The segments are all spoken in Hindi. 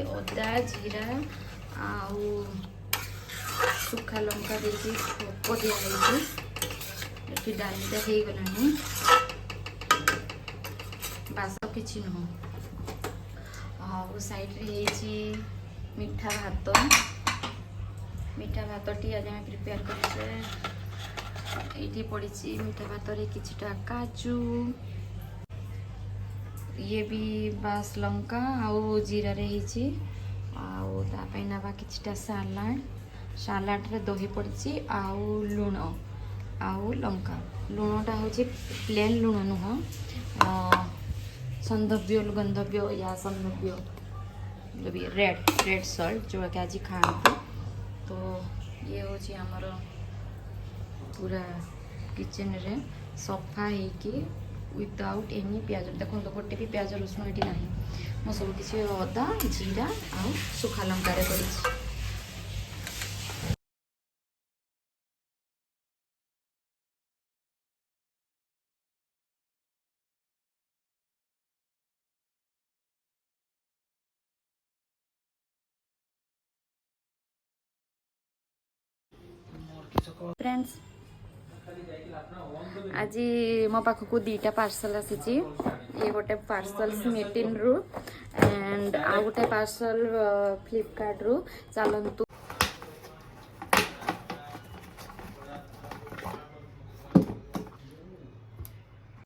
अदा जीरा आउ सुखा लंका देखिए छक दिखाई ये डालीटा हो गलानी बास किसी नुह साइड रे मीठा भात टी आज आम प्रिपेयर कर पड़ी मीठा भात रे किछटा काजू ये भी बास लंका आउ जीरा रे हिची आउ तापाई नवा किछटा सालाड रे दही पड़ी आउ लुण आउ लंका लुणटा हूँ प्लेन लुण नुह संधव्य गंधव्य या संधव्य जो भी रेड सॉल्ट जो कि आज खाते तो ये हूँ आमर पूरा किचन रे सफा होगी विदाउट एनी प्याज देखो गोटे भी प्याज रसुण ये ना मो सब किसी अदा जीरा आउ सुखा लंकार पड़ी फ्रेंड्स आज मो पाखक दीटा पार्सल आसी ये गोटे पार्सल स्मिटिन रु एंड आ गोटे पार्सल फ्लिपकार्ट रु चलतु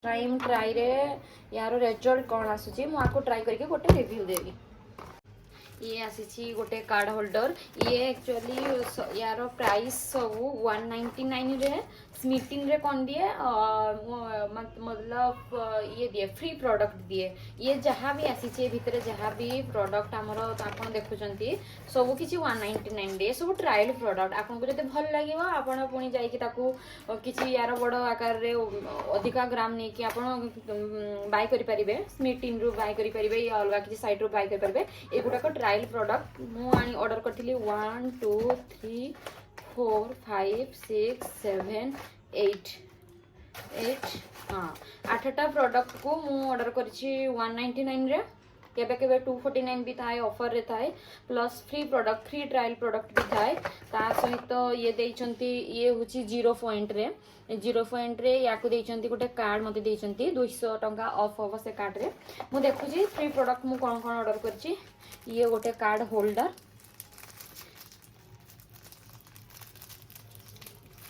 ट्राई रे यार रिजल्ट कौन आसूची मु आपको ट्राई करके गोटे रिव्यू देवी ये आसी गोटे कार्ड होल्डर ये एक्चुअली यार प्राइस सब 199 रे स्मिटिन रे कौन दिए मतलब ये दिए फ्री प्रोडक्ट दिए ये जहाँ भी आसी भितर जहाँ भी प्रोडक्ट आमर आप देखुं सब किसी 199 दिए सब ट्रायल प्रोडक्ट आपको जब भल लगे आप पुणी जाकि यार बड़ आकार रे अधिका ग्राम नहीं कि आप बाय करें स्मिटिन रु बाय करें या अलग किसी साइट रु बाय करें एगुड़ाक ट्रायल प्रोडक्ट मुझे ऑर्डर करी 1 2 3 4 5 6 7 8 हाँ 8टा प्रोडक्ट को मु ऑर्डर कर 199 रे केबे केबे 249 भी थाए ऑफर रे थाए plus free product free trial product भी थाए ता सहित ये देइचंती ये होची 0 पॉइंट रे याकू देइचंती गोटे कार्ड मते देइचंती 200 टंका ऑफ होबो से कार्ड रे मु देखुची फ्री प्रोडक्ट मु कोन कोन ऑर्डर करची ये गोटे कार्ड होल्डर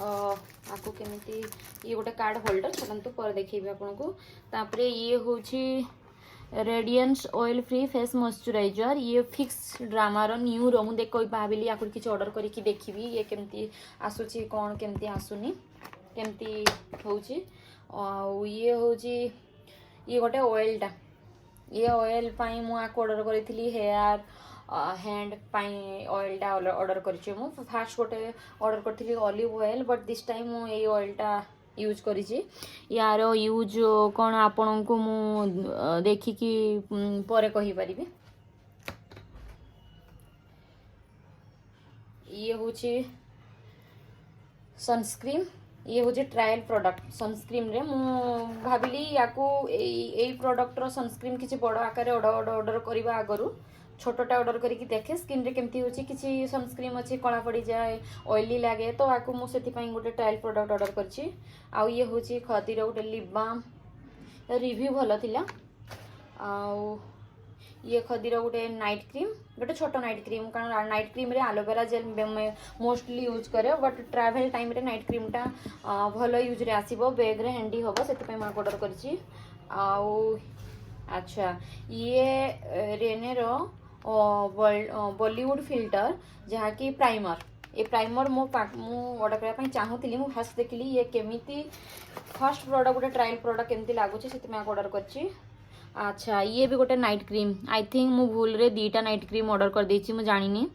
आपको केमिति ये गोटे कार्ड होल्डर चलतु पर देखिए आपको तापरे ये हूँ radiance oil free face moisturiser ये फिक्स ड्रामार न्यू रो मुझे भाविली आखिर किसी ऑर्डर करके देखी ये केमती आसूची कौन केमती आसुनी केमती हूँ ये हूँ ये गोटे ऑयलटा ये ऑयल पाई मु ऑर्डर करी हेयर हैंड पाई ऑयलटा ऑर्डर करी फास्ट गोटे ऑर्डर करी olive oil but this time मु ये ऑयलटा यूज करी यार यूज कौन आपण को मु देखिकी परे कहि परिबे ये हूँ सनस्क्रीन ये हूँ ट्रायल प्रोडक्ट सनस्क्रीन रे मु भाविली याकू ए प्रोडक्ट रो सनस्क्रीन किसी बड़ आकार ऑर्डर करबा आगरू छोटा ऑर्डर करके देखे स्किन रे केमती होची किसी सनस्क्रीन अच्छी कला पड़ जाए ऑयली लगे तो आपको मुझे गोटे ट्रायल प्रोडक्ट ऑर्डर करची आउ ये हूँ खदीर गोटे लिप बाम रिव्यू भल थिला आउ ये खदीर गोटे नाइट क्रीम गोटे छोट नाइट क्रीम कारण नाइट क्रीम रे एलोवेरा जेल मोस्टली यूज करे बट ट्रैवल टाइम रे नाइट क्रीम टा भल यूज रे आसीबो बैग रे हैंडी होबो सेति पय मैं ऑर्डर करची आउ अच्छा ये रेनेरो बॉलीवुड फिल्टर जहाँ कि प्राइमर ये प्राइमर मु ऑर्डर करने चाहूली मुझे फास्ट देखली ये केमिति फर्स्ट प्रोडक्ट गोटे ट्रायल प्रोडक्ट केमती लगुच से ऑर्डर कर अच्छा ये भी गोटे नाइट क्रीम आई थिंक मु भूल रे 2टा नाइट क्रीम ऑर्डर कर देछि मु जानिनी